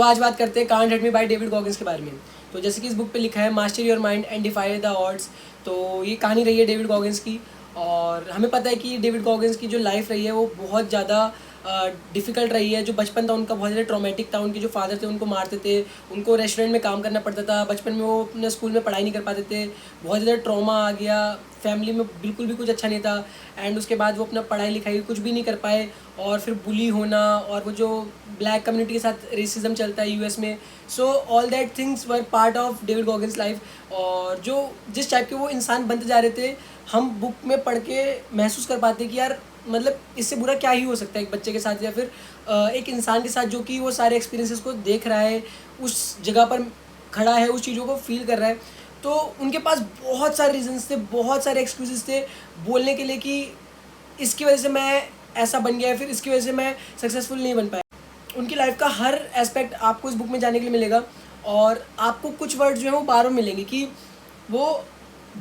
आज बात करते हैं can't hurt me by David Goggins के बारे में। तो जैसे कि इस बुक पे लिखा है, master your mind and defy the odds. तो ये कहानी रही है डेविड गॉगिंस की, और हमें पता है कि डेविड गॉगिंस की जो लाइफ रही है वो बहुत ज़्यादा डिफ़िकल्ट रही है। जो बचपन था उनका बहुत ज़्यादा ट्रॉमेटिक था। उनके जो फादर थे उनको मारते थे, उनको रेस्टोरेंट में काम करना पड़ता था, बचपन में वो अपने स्कूल में पढ़ाई नहीं कर पाते थे, बहुत ज़्यादा ट्रॉमा आ गया, फैमिली में बिल्कुल भी कुछ अच्छा नहीं था। एंड उसके बाद वो अपना पढ़ाई लिखाई कुछ भी नहीं कर पाए, और फिर बुली होना, और वो जो ब्लैक कम्युनिटी के साथ रेसिज्म चलता है यूएस में। So all that things were part of David Goggins life. और जो जिस टाइप के वो इंसान बनते जा रहे थे, हम बुक में पढ़ के महसूस कर पाते कि यार मतलब इससे बुरा क्या ही हो सकता है एक बच्चे के साथ, या फिर एक इंसान के साथ जो कि वो सारे एक्सपीरियंसेस को देख रहा है, उस जगह पर खड़ा है, उस चीज़ों को फील कर रहा है। तो उनके पास बहुत सारे रीजंस थे, बहुत सारे एक्सक्यूजेस थे बोलने के लिए कि इसकी वजह से मैं ऐसा बन गया, फिर इसकी वजह से मैं सक्सेसफुल नहीं बन पाया। उनकी लाइफ का हर एस्पेक्ट आपको इस बुक में जानने के लिए मिलेगा, और आपको कुछ वर्ड जो है वो बार बार मिलेंगे कि वो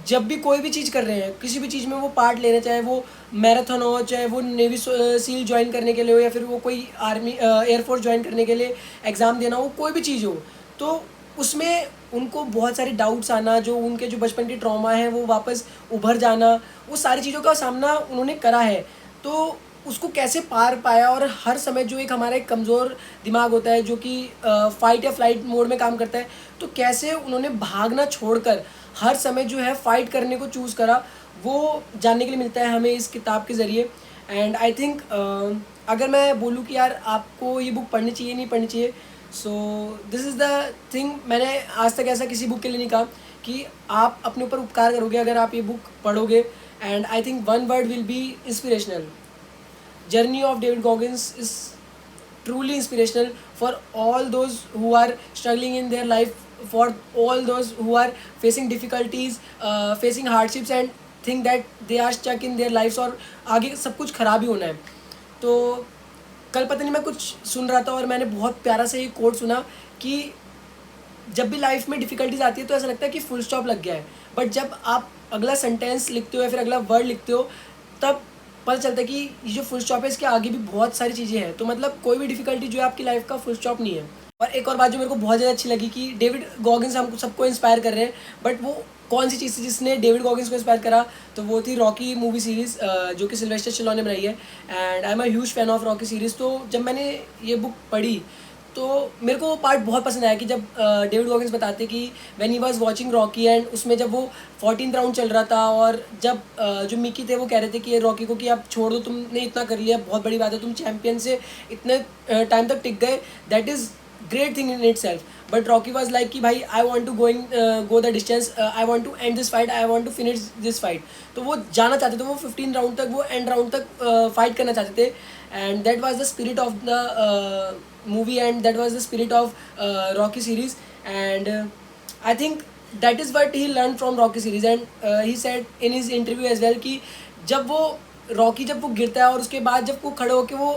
जब भी कोई भी चीज़ कर रहे हैं, किसी भी चीज़ में वो पार्ट ले रहे हैं, चाहे वो मैराथन हो, चाहे वो नेवी सील ज्वाइन करने के लिए हो, या फिर वो कोई आर्मी एयरफोर्स ज्वाइन करने के लिए एग्ज़ाम देना हो, कोई भी चीज़ हो, तो उसमें उनको बहुत सारे डाउट्स आना, जो उनके जो बचपन के ट्रॉमा है वो वापस उभर जाना, वो सारी चीज़ों का सामना उन्होंने करा है। तो उसको कैसे पार पाया, और हर समय जो एक हमारा एक कमज़ोर दिमाग होता है जो कि फ़ाइट या फ्लाइट मोड में काम करता है, तो कैसे उन्होंने भागना छोड़कर हर समय जो है फ़ाइट करने को चूज़ करा, वो जानने के लिए मिलता है हमें इस किताब के ज़रिए। एंड आई थिंक अगर मैं बोलूँ कि यार आपको ये बुक पढ़नी चाहिए नहीं पढ़नी चाहिए, so this is the thing. मैंने आज तक ऐसा किसी बुक के लिए नहीं कहा कि आप अपने ऊपर उपकार करोगे अगर आप ये बुक पढ़ोगे। And I think one word will be inspirational. Journey of David Goggins is truly inspirational for all those who are struggling in their life, for all those who are facing difficulties, facing hardships and think that they are stuck in their lives और आगे सब कुछ खराब ही होना है। तो कल पता नहीं मैं कुछ सुन रहा था और मैंने बहुत प्यारा सा ये कोट सुना कि जब भी लाइफ में डिफ़िकल्टीज आती है तो ऐसा लगता है कि फुल स्टॉप लग गया है, बट जब आप अगला सेंटेंस लिखते हो या फिर अगला वर्ड लिखते हो, तब पता चलता है कि ये जो फुल स्टॉप है इसके आगे भी बहुत सारी चीज़ें हैं। तो मतलब कोई भी डिफ़िकल्टी जो है आपकी लाइफ का फुल स्टॉप नहीं है। और एक और बात जो मेरे को बहुत ज़्यादा अच्छी लगी कि डेविड गॉगिन्स हम सबको इंस्पायर कर रहे हैं, बट वो कौन सी चीज़ थी जिसने डेविड गॉगिन्स को इंस्पायर करा, तो वो थी रॉकी मूवी सीरीज़, जो कि सिल्वेस्टर स्टैलोन ने बनाई है। And I am a huge fan of Rocky series. तो जब मैंने ये बुक पढ़ी तो मेरे को वो पार्ट बहुत पसंद आया कि जब डेविड गॉगिन्स बताते कि when he was watching Rocky, and उसमें जब वो 14th राउंड चल रहा था, और जब जो मिकी थे वो कह रहे थे कि रॉकी को कि आप छोड़ दो, तुमने इतना कर लिया, बहुत बड़ी बात है, तुम चैम्पियन से इतने टाइम तक टिक गए, that is great thing in itself. But Rocky was like कि भाई I want to go the distance, I want to end this fight, I want to finish this fight. तो वो जाना चाहते थे, वो 15 राउंड तक, वो एंड राउंड तक फाइट करना चाहते थे। And that was the spirit of the movie, and that was the spirit of Rocky series. And I think that is what he learned from Rocky series. And he said in his interview as well कि जब वो Rocky जब वो गिरता है और उसके बाद जब वो खड़े होकर वो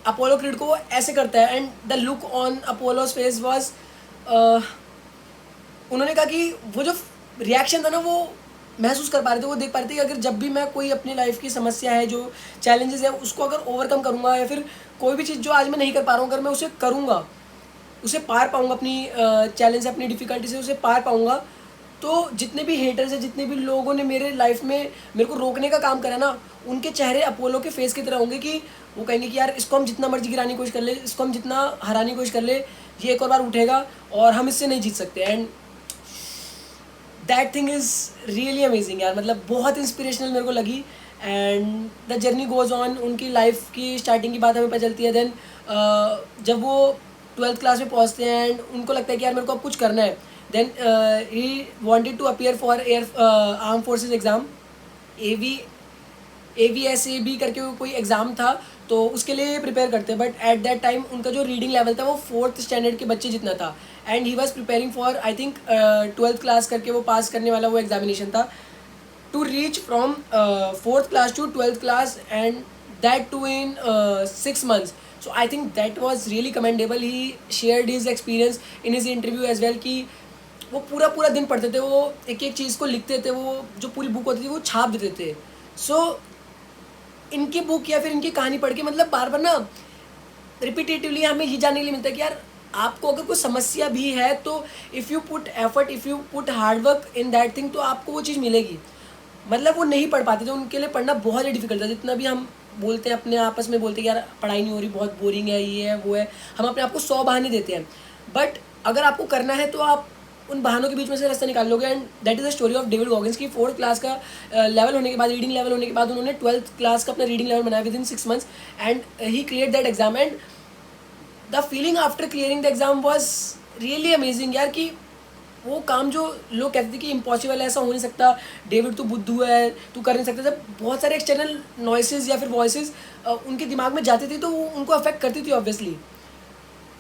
अपोलो क्रीड को वो ऐसे करता है, and the look on Apollo's face was, उन्होंने कहा कि वो जो रिएक्शन था ना वो महसूस कर पा रहे थे, वो देख पा रहे थे कि अगर जब भी मैं कोई अपनी लाइफ की समस्या है, जो चैलेंजेस है, उसको अगर ओवरकम करूँगा, या फिर कोई भी चीज़ जो आज मैं नहीं कर पा रहा हूँ अगर मैं उसे करूँगा, उसे पार पाऊँगा, अपनी चैलेंज से, अपनी डिफ़िकल्टी से उसे पार पाऊँगा, तो जितने भी हेटर्स हैं, जितने भी लोगों ने मेरे लाइफ में मेरे को रोकने का काम करा ना, उनके चेहरे अपोलो के फेस की तरह होंगे कि वो कहेंगे कि यार इसको हम जितना मर्जी गिराने की कोशिश कर ले, इसको हम जितना हराने की कोशिश कर ले, ये एक और बार उठेगा और हम इससे नहीं जीत सकते। And that thing is really amazing यार, मतलब बहुत इंस्पिरेशनल मेरे को लगी। And the journey goes on. उनकी लाइफ की स्टार्टिंग की बात हमें पता चलती है। देन जब वो 12th क्लास में पहुंचते हैं एंड उनको लगता है कि यार मेरे को अब कुछ करना है, then he wanted to appear for air arm forces exam, AVSAB करके कोई एग्ज़ाम था, तो उसके लिए प्रिपेयर करते हैं। बट एट दैट टाइम उनका जो रीडिंग लेवल था वो 4th स्टैंडर्ड के बच्चे जितना था, and he was preparing for I think 12th class करके वो पास करने वाला वो एग्जामिनेशन था, to reach from 4th class to 12th class, and that too in 6 months. So I think that was really commendable. He shared his experience in his interview as well कि वो पूरा दिन पढ़ते थे, वो एक एक चीज़ को लिखते थे, वो जो पूरी बुक होती थी वो छाप देते थे। सो इनकी बुक या फिर इनकी कहानी पढ़ के मतलब बार बार ना रिपीटेटिवली हमें ये जानने के लिए मिलता है कि यार आपको अगर कोई समस्या भी है तो if you put effort, if you put hard work in that thing, तो आपको वो चीज़ मिलेगी। मतलब वो नहीं पढ़ पाते, तो उनके लिए पढ़ना बहुत ही डिफिकल्ट था। जितना भी हम बोलते हैं अपने आपस में बोलते हैं कि यार पढ़ाई नहीं हो रही, बहुत बोरिंग है, ये है वो है, हम अपने आप को 100 बहाने देते हैं। बट अगर आपको करना है तो आप उन बहानों के बीच में से रास्ता निकाल लोगे। And that is the story of David Goggins की 4th क्लास का लेवल होने के बाद, रीडिंग लेवल होने के बाद उन्होंने 12th क्लास का अपना रीडिंग लेवल बनाया with in 6 months, and he clear that exam. And the feeling after clearing the exam was really amazing यार, कि वो काम जो लोग कहते थे कि इम्पॉसिबल है, ऐसा हो नहीं सकता, डेविड तू बुद्धू है, तू कर नहीं सकता, जब बहुत सारे एक्सटर्नल नॉइसेज या फिर वॉइसेस उनके दिमाग में जाती थी तो वो उनको अफेक्ट करती थी obviously.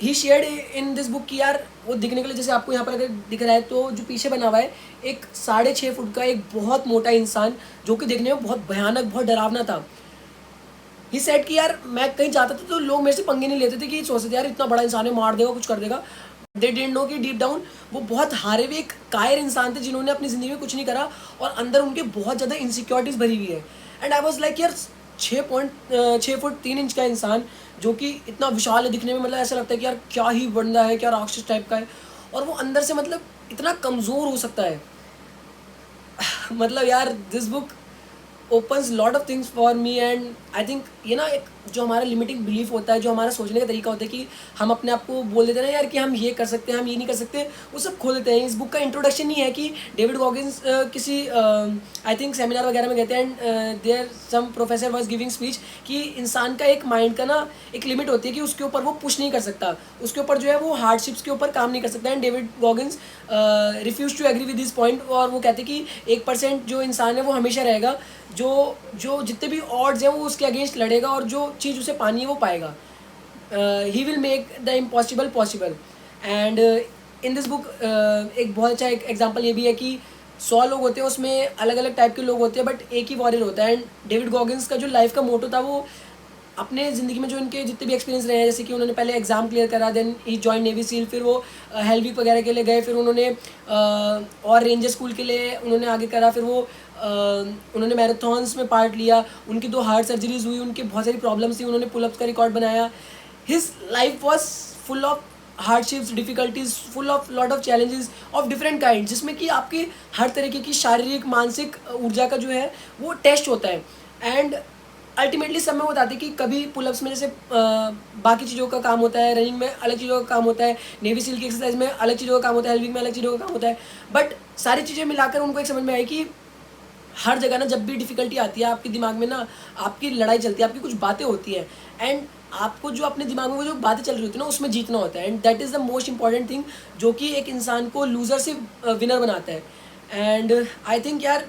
He shared in this book की यार वो दिखने के लिए, जैसे आपको यहाँ पर अगर दिख रहा है तो जो पीछे बना हुआ है एक 6.5 फुट का एक बहुत मोटा इंसान, जो कि देखने में बहुत भयानक, बहुत डरावना था। ही सेड कि यार मैं कहीं जाता था तो लोग मेरे से पंगे नहीं लेते थे, कि सोचते थे यार इतना बड़ा इंसान है, मार देगा, कुछ कर देगा। दे डिडंट नो कि डीप डाउन वो बहुत हारे हुए एक कायर इंसान थे, जिन्होंने अपनी ज़िंदगी में कुछ नहीं करा और अंदर उनके बहुत ज़्यादा इनसिक्योरिटीज़ भरी हुई है। एंड आई वॉज लाइक यार 6 फुट 3 इंच का इंसान जो कि इतना विशाल है दिखने में, मतलब ऐसा लगता है कि यार क्या ही बंदा है, क्या राक्षस टाइप का है, और वो अंदर से मतलब इतना कमज़ोर हो सकता है। मतलब यार this book opens lot of things for me. And I think ये ना एक जो हमारा लिमिटिंग बिलीफ होता है, जो हमारा सोचने का तरीका होता है कि हम अपने आप को बोल देते हैं ना यार कि हम ये कर सकते हैं, हम ये नहीं कर सकते, वो सब खो देते हैं। इस बुक का इंट्रोडक्शन ही है कि डेविड गॉगिन्स किसी आई थिंक सेमिनार वगैरह में गए थे, and there some professor was giving speech कि इंसान का एक माइंड का ना एक लिमिट होती है कि उसके ऊपर वो पुश नहीं कर सकता, उसके ऊपर जो है वो हार्डशिप्स के ऊपर काम नहीं कर सकता। And David Goggins refuse to agree with this point, और वो कहते हैं कि 1% जो इंसान है वो हमेशा रहेगा, जो जो जितने भी ऑड्स हैं वो उसके अगेंस्ट लड़ेगा, और जो चीज़ उसे पानी है वो पाएगा। He will make the impossible possible. And in this book एक बहुत अच्छा एक एग्जांपल ये भी है कि 100 लोग होते हैं, उसमें अलग अलग टाइप के लोग होते हैं, बट एक ही वॉरियर होता है। एंड डेविड गॉगिन्स का जो लाइफ का मोटो था, वो अपने ज़िंदगी में जो इनके जितने भी एक्सपीरियंस रहे हैं, जैसे कि उन्होंने पहले एग्ज़ाम क्लियर करा, then he join Navy SEAL, फिर वो हेल वीक वगैरह के लिए गए, फिर उन्होंने और रेंजर स्कूल के लिए उन्होंने आगे करा, फिर वो उन्होंने मैराथन्स में पार्ट लिया, उनकी 2 हार्ट सर्जरीज हुई, उनकी बहुत सारी प्रॉब्लम्स थी, उन्होंने पुलअप्स का रिकॉर्ड बनाया। His life was full of hardships, difficulties, full of lot of challenges of different kind, जिसमें कि आपकी हर तरीके की शारीरिक मानसिक ऊर्जा का जो है वो टेस्ट होता है। एंड अल्टीमेटली सब में बताते हैं कि कभी पुलअप्स में जैसे बाकी चीज़ों का काम होता है, रनिंग में अलग चीज़ों का काम होता है, नेवी सील की एक्सरसाइज में अलग चीज़ों का काम होता है, हेल्विंग में अलग चीज़ों का काम होता है, बट सारी चीज़ें मिलाकर उनको एक समझ में आई कि हर जगह ना जब भी डिफ़िकल्टी आती है आपके दिमाग में ना आपकी लड़ाई चलती है, आपकी कुछ बातें होती हैं, एंड आपको जो अपने दिमाग में वो जो बातें चल रही होती है ना उसमें जीतना होता है। And that is the most important thing, जो कि एक इंसान को लूज़र से विनर बनाता है। एंड आई थिंक यार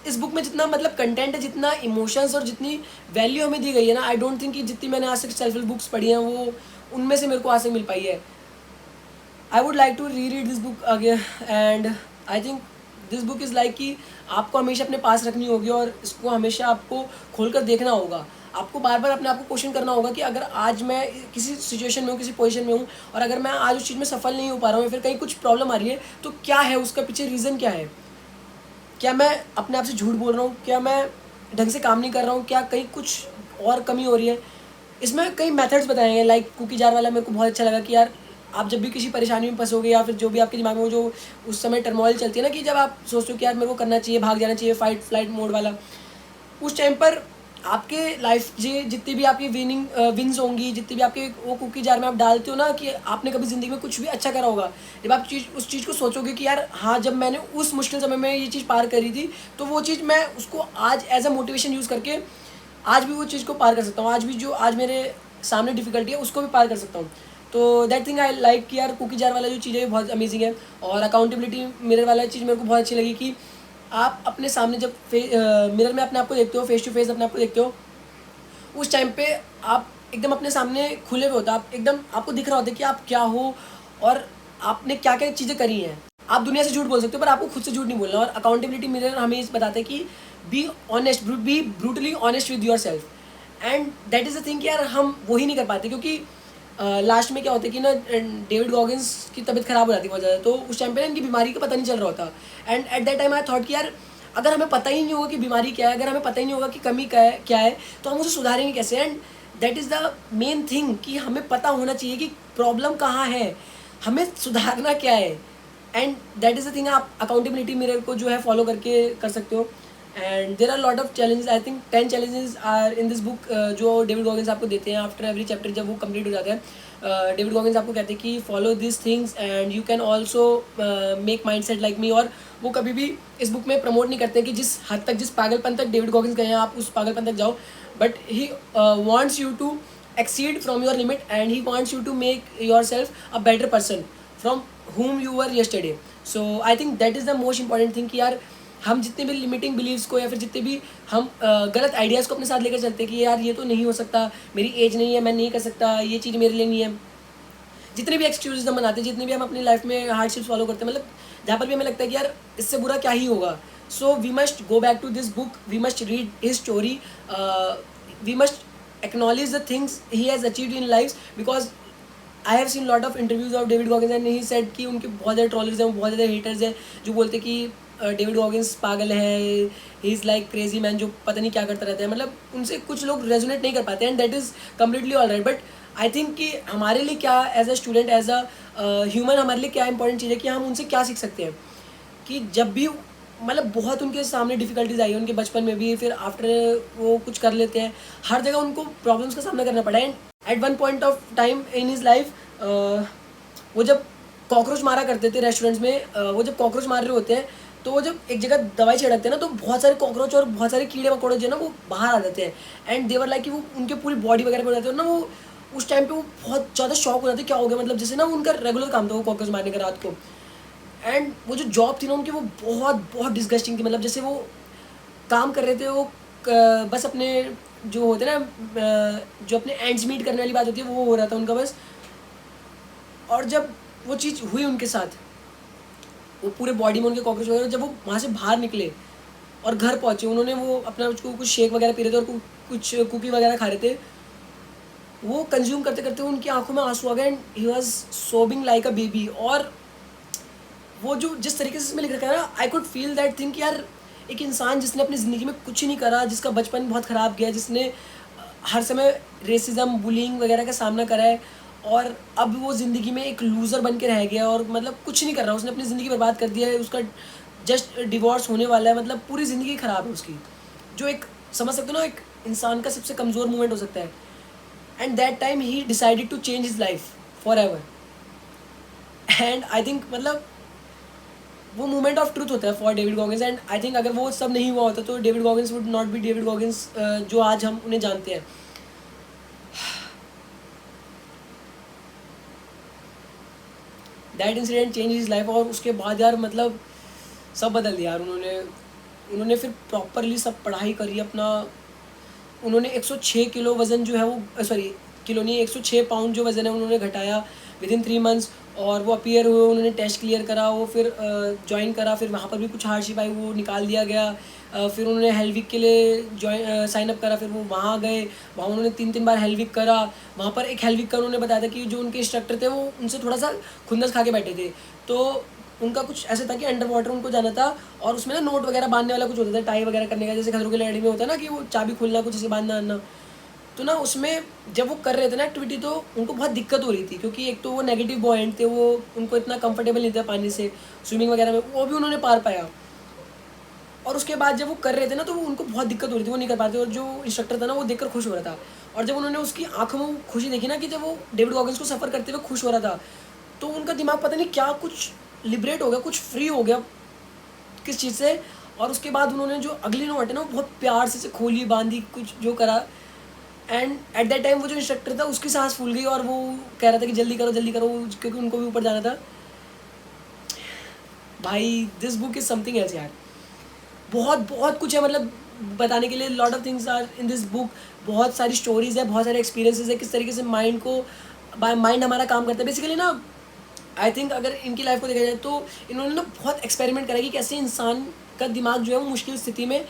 इस बुक में जितना मतलब कंटेंट है, जितना इमोशंस और जितनी वैल्यू हमें दी गई है ना, आई डोंट थिंक कि जितनी मैंने आज तक सेल्फ हेल्प बुक्स पढ़ी हैं वो उनमें से मेरे को आज तक मिल पाई है। I would like to reread this book again, and I think this book is like कि आपको हमेशा अपने पास रखनी होगी और इसको हमेशा आपको खोल कर देखना होगा। आपको बार बार अपने आप को क्वेश्चन करना होगा कि अगर आज मैं किसी सिचुएशन में हूँ, किसी पोजीशन में हूँ, और अगर मैं आज उस चीज़ में सफल नहीं हो पा रहा हूँ या फिर कहीं कुछ प्रॉब्लम आ रही है, तो क्या है उसका पीछे रीज़न, क्या है? क्या मैं अपने आप से झूठ बोल रहा हूँ? क्या मैं ढंग से काम नहीं कर रहा हूँ? क्या कहीं कुछ और कमी हो रही है? इसमें कई मेथड्स बताए हैं, लाइक कुकी जार वाला मेरे को बहुत अच्छा लगा कि यार आप जब भी किसी परेशानी में फंसोगे या फिर जो भी आपके दिमाग में वो जो उस समय टर्मोइल चलती है ना, कि जब आप सोचते हो कि यार मेरे को करना चाहिए, भाग जाना चाहिए, फाइट फ्लाइट मोड वाला, उस टाइम पर आपके लाइफ जितनी भी आपकी विन्स होंगी, जितनी भी आपके वो कुकी जार में आप डालते हो ना, कि आपने कभी ज़िंदगी में कुछ भी अच्छा करा होगा, जब आप उस चीज़ को सोचोगे कि यार हाँ जब मैंने उस मुश्किल समय में ये चीज़ पार करी थी, तो वो चीज़ मैं उसको आज एज अ मोटिवेशन यूज़ करके आज भी वो चीज़ को पार कर सकता हूँ, आज भी जो आज मेरे सामने डिफ़िकल्टी है उसको भी पार कर सकता हूँ। तो दैट थिंग आई लाइक कि यार कुकी जार वाला जो चीज़ है बहुत अमेजिंग है। और अकाउंटेबिलिटी मिरर वाला चीज़ मेरे को बहुत अच्छी लगी कि आप अपने सामने जब मिरर में अपने आप को देखते हो, फेस टू फेस अपने आप को देखते हो, उस टाइम पे आप एकदम अपने सामने खुले हुए होता, आप एकदम आपको दिख रहा होता है कि आप क्या हो और आपने क्या क्या चीज़ें करी हैं। आप दुनिया से झूठ बोल सकते हो पर आपको खुद से झूठ नहीं बोलना। और अकाउंटेबिलिटी मिरर हमें इस बताते हैं कि be honest, B brutally honest with your self. And that is the thing कि यार हम वही नहीं कर पाते, क्योंकि लास्ट में क्या होता है कि ना डेविड गॉगिन्स की तबीयत ख़राब हो जाती है बहुत ज़्यादा, तो उस टाइम पे ना इनकी बीमारी का पता नहीं चल रहा होता। And at that time I thought कि यार अगर हमें पता ही नहीं होगा कि बीमारी क्या है, अगर हमें पता ही नहीं होगा कि कमी क्या है, तो हम उसे सुधारेंगे कैसे। And that is the main thing कि हमें पता होना चाहिए कि प्रॉब्लम कहाँ है, हमें सुधारना क्या है। And that is the thing, आप अकाउंटेबिलिटी मिरर को जो है फॉलो करके कर सकते हो। And there are lot of challenges, I think 10 challenges are in this book, जो डेविड गॉगिंस आपको देते हैं आफ्टर एवरी चैप्टर। जब वो कंप्लीट हो जाता है, डेविड गॉगिंस आपको कहते हैं कि follow this things and you can also make mind set like me. और वो कभी भी इस बुक में प्रमोट नहीं करते कि जिस हद तक, जिस पागलपन तक डेविड गॉगिंस गए हैं आप उस पागलपन तक जाओ, but he wants you to exceed from your limit and he wants you to make yourself a better person from whom you were yesterday. So I think that is the most important thing कि यार हम जितने भी limiting beliefs को या फिर जितने भी हम गलत आइडियाज़ को अपने साथ लेकर चलते हैं कि यार ये तो नहीं हो सकता, मेरी एज नहीं है, मैं नहीं कर सकता, ये चीज़ मेरे लिए नहीं है, जितने भी एक्सक्यूजेज हम बनाते हैं, जितने भी हम अपनी लाइफ में हार्डशिप्स फॉलो करते हैं, मतलब जहाँ पर भी हमें लगता है कि यार इससे बुरा क्या ही होगा, so we must go back to this book, we must read his story, we must acknowledge the things he has achieved in life, because I have seen lot of interviews of David Goggins and he said कि उनके बहुत ज़्यादा trollers हैं, बहुत ज़्यादा haters हैं जो बोलते कि डेविड गॉगिंस पागल है, he is like crazy man जो पता नहीं क्या करता रहता है। मतलब उनसे कुछ लोग रेजोनेट नहीं कर पाते and that is completely all right. But I think कि हमारे लिए क्या, as a student, as a human, हमारे लिए क्या इंपॉर्टेंट चीज़ है कि हम उनसे क्या सीख सकते हैं कि जब भी मतलब बहुत उनके सामने डिफ़िकल्टीज आई है उनके बचपन में भी, फिर आफ्टर वो कुछ कर लेते हैं, हर जगह उनको प्रॉब्लम्स का सामना करना पड़ा। And at one point of time in his life, वो जब कॉकरोच मारा करते थे रेस्टोरेंट्स में, वो जब कॉकरोच मार रहे होते हैं तो वो जब एक जगह दवाई छिड़कते हैं ना तो बहुत सारे कॉकरोच और बहुत सारे कीड़े मकोड़े जो है ना वो बाहर आ जाते हैं। एंड देवर लाइक कि वो उनके पूरी बॉडी वगैरह पे हो जाते हैं ना, वो उस टाइम पे वो बहुत ज़्यादा शॉक हो जाते हैं क्या हो गया, मतलब जैसे ना उनका रेगुलर काम था वो कॉकरोच मारने का रात को। एंड वो जो जॉब थी ना उनकी वो बहुत बहुत डिस्गस्टिंग थी, मतलब जैसे वो काम कर रहे थे वो बस अपने जो होते ना जो अपने एंड्स मीट करने वाली बात होती है वो हो रहा था उनका बस। और जब वो चीज़ हुई उनके साथ, वो पूरे बॉडी में उनके कॉकरोच वगैरह, जब वो वहाँ से बाहर निकले और घर पहुँचे, उन्होंने वो अपना कुछ शेक वगैरह पी रहे थे और कुछ कुकी वगैरह खा रहे थे, वो कंज्यूम करते करते उनकी आंखों में आंसू आ गए and he was सोबिंग like a baby. और वो जो जिस तरीके से इसमें लिख रखा है ना, I could feel that thing कि यार एक इंसान जिसने अपनी ज़िंदगी में कुछ ही नहीं करा, जिसका बचपन बहुत ख़राब गया, जिसने हर समय रेसिज्म बुलिंग वगैरह का सामना करा है और अब वो ज़िंदगी में एक लूज़र बन के रह गया और मतलब कुछ नहीं कर रहा, उसने अपनी ज़िंदगी बर्बाद कर दिया है, उसका जस्ट डिवोर्स होने वाला है, मतलब पूरी ज़िंदगी ख़राब है उसकी, जो एक समझ सकते हो ना एक इंसान का सबसे कमज़ोर मोमेंट हो सकता है। एंड दैट टाइम ही decided to change his life forever. And I think मतलब वो मोमेंट ऑफ ट्रूथ होता है for David Goggins. And I think अगर वो सब नहीं हुआ होता तो David Goggins would not be David Goggins जो आज हम उन्हें जानते हैं। That incident change his life. और उसके बाद यार मतलब सब बदल दिया यार उन्होंने फिर प्रॉपरली सब पढ़ाई करी अपना। उन्होंने 106 किलो वज़न जो है वो सॉरी किलो नहीं 106 पाउंड जो वज़न है उन्होंने घटाया विद इन 3 मंथ्स। और वो अपीयर हुए, उन्होंने टेस्ट क्लियर करा, वो फिर ज्वाइन करा, फिर वहाँ पर भी कुछ हार्डशिप आई वो निकाल दिया गया। फिर उन्होंने हेलविक के लिए साइन अप करा, फिर वो वहाँ गए, वहाँ उन्होंने 3 बार हेलविक करा। वहाँ पर एक हेलविक का उन्होंने बताया था कि जो उनके इंस्ट्रक्टर थे वो उनसे थोड़ा सा खुंदस खा के बैठे थे, तो उनका कुछ ऐसा था कि अंडर वाटर उनको जाना था और उसमें ना नोट वगैरह बांधने वाला कुछ होता था, टाई वगैरह करने का, जैसे खतरों के खिलाड़ी में होता है ना कि वो चाबी खोलना कुछ ऐसे बांधना आना। तो ना उसमें जब वो कर रहे थे ना एक्टिविटी तो उनको बहुत दिक्कत हो रही थी, क्योंकि एक तो वो नेगेटिव बॉयंट थे, वो उनको इतना कंफर्टेबल नहीं था पानी से स्विमिंग वगैरह में, वो भी उन्होंने पार पाया। और उसके बाद जब वो कर रहे थे ना तो उनको बहुत दिक्कत हो रही थी, वो नहीं कर पाते। और जो इंस्ट्रक्टर था ना वो देखकर खुश हो रहा था। और जब उन्होंने उसकी आंखों में खुशी देखी ना कि जब वो डेविड गॉगिंस को सफ़र करते हुए खुश हो रहा था, तो उनका दिमाग पता नहीं क्या कुछ लिबरेट हो गया, कुछ फ्री हो गया किस चीज़ से। और उसके बाद उन्होंने जो अगली नोट है ना वो बहुत प्यार से खोली बांधी कुछ जो करा। एंड एट दैट टाइम वो जो इंस्ट्रक्टर था उसकी सांस फूल गई और वो कह रहा था कि जल्दी करो क्योंकि उनको भी ऊपर जाना था। भाई this book is something else यार, बहुत बहुत कुछ है मतलब बताने के लिए। Lot of things are in this book, बहुत सारी स्टोरीज़ है, बहुत सारे एक्सपीरियंसेस है, किस तरीके से माइंड हमारा काम करता है बेसिकली ना। आई थिंक अगर इनकी लाइफ को देखा जाए तो इन्होंने ना बहुत एक्सपेरिमेंट करा कि कैसे इंसान का दिमाग जो है वो मुश्किल स्थिति में,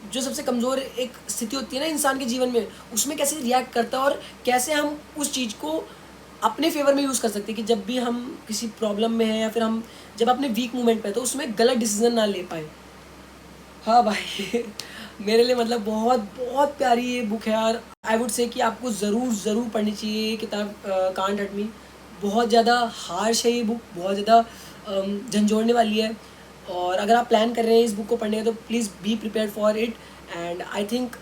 जो सबसे कमज़ोर एक स्थिति होती है ना इंसान के जीवन में, उसमें कैसे रिएक्ट करता है और कैसे हम उस चीज़ को अपने फेवर में यूज़ कर सकते हैं कि जब भी हम किसी प्रॉब्लम में हैं या फिर हम जब अपने वीक मोमेंट पे तो उसमें गलत डिसीजन ना ले पाए। हाँ भाई मेरे लिए मतलब बहुत बहुत प्यारी ये बुक है यार। आई वुड से कि आपको ज़रूर पढ़नी चाहिए ये किताब, कांट हर्ट मी। बहुत ज़्यादा हार्श है ये बुक, बहुत ज़्यादा झंझोड़ने वाली है। और अगर आप प्लान कर रहे हैं इस बुक को पढ़ने का तो please be prepared for it. And I think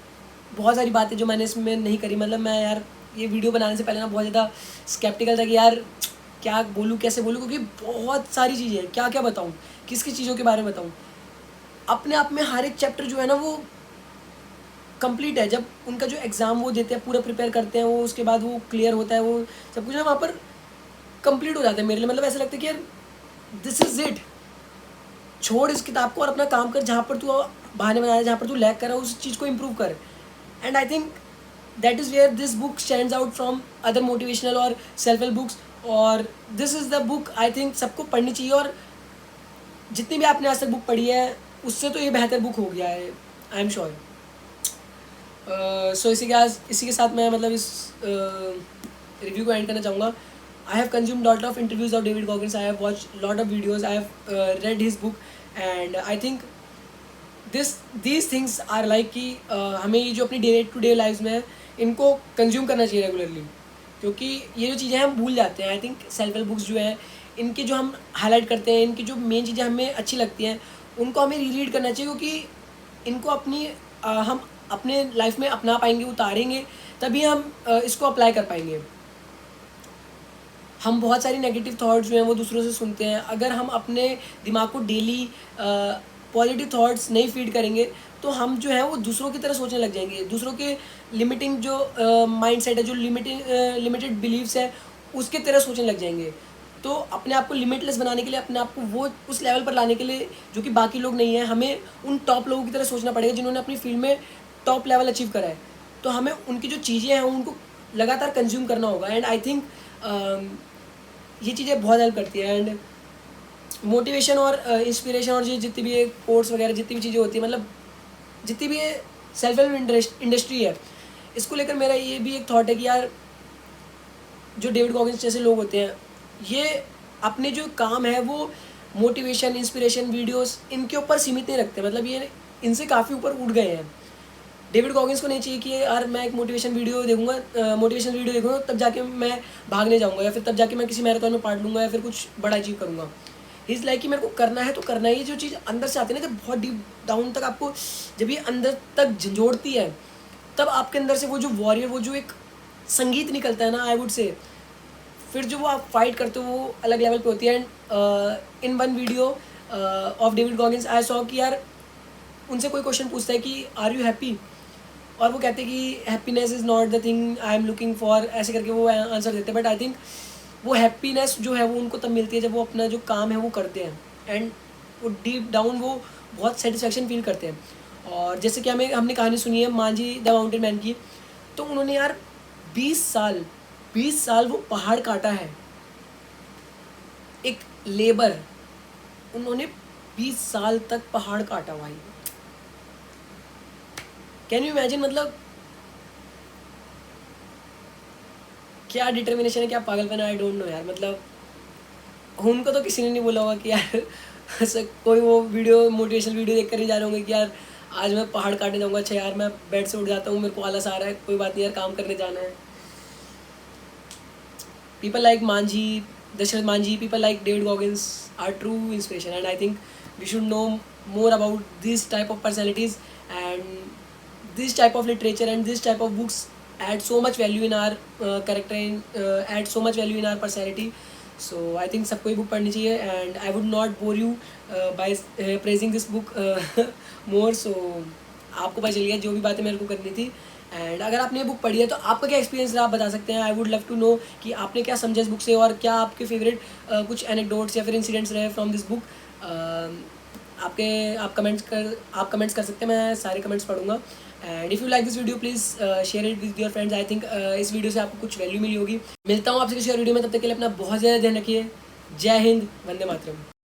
बहुत सारी बातें जो मैंने इसमें नहीं करी, मतलब मैं यार ये वीडियो बनाने से पहले ना बहुत ज़्यादा स्केप्टिकल था कि यार क्या बोलूँ कैसे बोलूँ, क्योंकि बहुत सारी चीज़ें हैं, क्या क्या बताऊँ, किस किस चीज़ों के बारे में बताऊँ। अपने आप में हर एक चैप्टर जो है ना वो कंप्लीट है। जब उनका जो एग्ज़ाम वो देते हैं, पूरा प्रिपेयर करते हैं, वो उसके बाद वो क्लियर होता है, वो सब कुछ ना वहाँ पर कंप्लीट हो जाता है मेरे लिए। मतलब ऐसा लगता है कि यार दिस इज़ इट, छोड़ इस किताब को और अपना काम कर, जहाँ पर तू बहाने बना रहा है, जहाँ पर तू लैग कर रहा है उस चीज़ को इम्प्रूव कर। And I think that is where this book stands out from other motivational और सेल्फ हेल्प बुक्स। और this is the book I think सबको पढ़नी चाहिए। और जितनी भी आपने आज तक बुक पढ़ी है उससे तो ये बेहतर बुक हो गया है, आई एम श्योर। सो इसी के साथ मैं मतलब इस रिव्यू को एंड करना चाहूँगा। I have consumed lot of interviews of David Goggins, I have watch lot of videos, I have read his book. And I think these things are like कि हमें ये जो अपनी डे टू डे लाइफ में है इनको consume करना चाहिए रेगुलरली, क्योंकि ये जो चीज़ें हम भूल जाते हैं। I think self help books जो है इनके जो हम हाईलाइट करते हैं, इनकी जो मेन चीज़ें हमें अच्छी लगती हैं उनको हमें रीड करना चाहिए, क्योंकि इनको हम अपने लाइफ में अपना पाएंगे, उतारेंगे, तभी हम इसको अप्लाई कर पाएंगे। हम बहुत सारी नेगेटिव थॉट्स जो हैं वो दूसरों से सुनते हैं। अगर हम अपने दिमाग को डेली पॉजिटिव थॉट्स नहीं फीड करेंगे तो हम जो है वो दूसरों की तरह सोचने लग जाएंगे। दूसरों के लिमिटिंग जो माइंडसेट है, जो लिमिटेड बिलीव्स है, उसके तरह सोचने लग जाएंगे। तो अपने आप को लिमिटलेस बनाने के लिए, अपने आप को वो उस लेवल पर लाने के लिए जो कि बाकी लोग नहीं है, हमें उन टॉप लोगों की तरह सोचना पड़ेगा जिन्होंने अपनी फील्ड में टॉप लेवल अचीव करा है। तो हमें उनकी जो चीज़ें हैं उनको लगातार कंज्यूम करना होगा। एंड आई थिंक ये चीज़ें बहुत हेल्प करती है। एंड मोटिवेशन और इंस्पिरेशन और ये जितनी भी कोर्स वगैरह जितनी भी चीज़ें होती है, मतलब जितनी भी सेल्फ हेल्प इंडस्ट्री है, इसको लेकर मेरा ये भी एक थॉट है कि यार जो डेविड गॉगिन्स जैसे लोग होते हैं ये अपने जो काम है वो मोटिवेशन, इंस्पिरेशन वीडियोस इनके ऊपर सीमित नहीं रखते। मतलब ये इनसे काफ़ी ऊपर उठ गए हैं। डेविड गॉगिन्स को नहीं चाहिए कि यार मैं एक मोटिवेशन वीडियो देखूंगा तब जाके मैं भागने जाऊंगा, या फिर तब जाके मैं किसी मैराथन में पार्ट लूँगा, या फिर कुछ बड़ा अचीव करूँगा। इज़ लाइक कि मेरे को करना है तो करना ही। जो चीज़ अंदर से आती है ना, जब बहुत डीप डाउन तक आपको, जब ये अंदर तक झंझोड़ती है, तब आपके अंदर से वो जो वॉरियर, वो जो एक संगीत निकलता है ना, आई वुड से फिर जो वो आप फाइट करते हो वो अलग लेवल पे होती है। And in one video of David Goggins I saw कि यार उनसे कोई क्वेश्चन पूछता है कि आर यू हैप्पी, और वो कहते हैं कि happiness is not the thing I am looking for, ऐसे करके वो आंसर देते हैं। बट आई थिंक वो हैप्पीनेस जो है वो उनको तब मिलती है जब वो अपना जो काम है वो करते हैं, एंड वो डीप डाउन वो बहुत सेटिस्फेक्शन फील करते हैं। और जैसे कि हमने कहानी सुनी है मांझी द माउंटेन मैन की, तो उन्होंने यार 20 साल वो पहाड़ काटा है। एक लेबर, उन्होंने 20 साल तक पहाड़ काटा भाई। कैन यू इमेजिन, मतलब क्या डिटर्मिनेशन है, क्या पागलपन है, आई डोंट नो यार। मतलब उनको तो किसी ने नहीं बोला होगा कि यार ऐसा कोई वो वीडियो, मोटिवेशनल वीडियो देख कर नहीं जा रहे होंगे कि यार आज मैं पहाड़ काटने जाऊँगा, अच्छा यार मैं बेड से उठ जाता हूँ, मेरे को आलस आ रहा है, कोई बात नहीं यार काम करने जाना है। People like Manji, Dashrath Manji, people like David Goggins are true inspiration, and I think we should know more about this type of personalities, and this type of literature and this type of books add so much value in our character and add so much value in our personality. So I think सबको ये book पढ़नी चाहिए, and I would not bore you by praising this book more. So आपको पता चल गया जो भी बातें मेरे को करनी थी। एंड अगर आपने ये बुक पढ़ी है तो आपका क्या एक्सपीरियंस रहा आप बता सकते हैं। I would love to know कि आपने क्या समझा इस बुक से, और क्या आपके फेवरेट कुछ एनेक्डोट्स या फिर इंसिडेंट्स रहे फ्रॉम दिस बुक। आप कमेंट्स कर सकते हैं, मैं सारे कमेंट्स पढ़ूंगा। And if you like this video please share it with your friends. I think इस वीडियो से आपको कुछ वैल्यू मिली होगी। मिलता हूँ आपसे किसी और वीडियो में, तब तक के लिए अपना बहुत ज़्यादा ध्यान रखिए। जय हिंद, वंदे मातरम।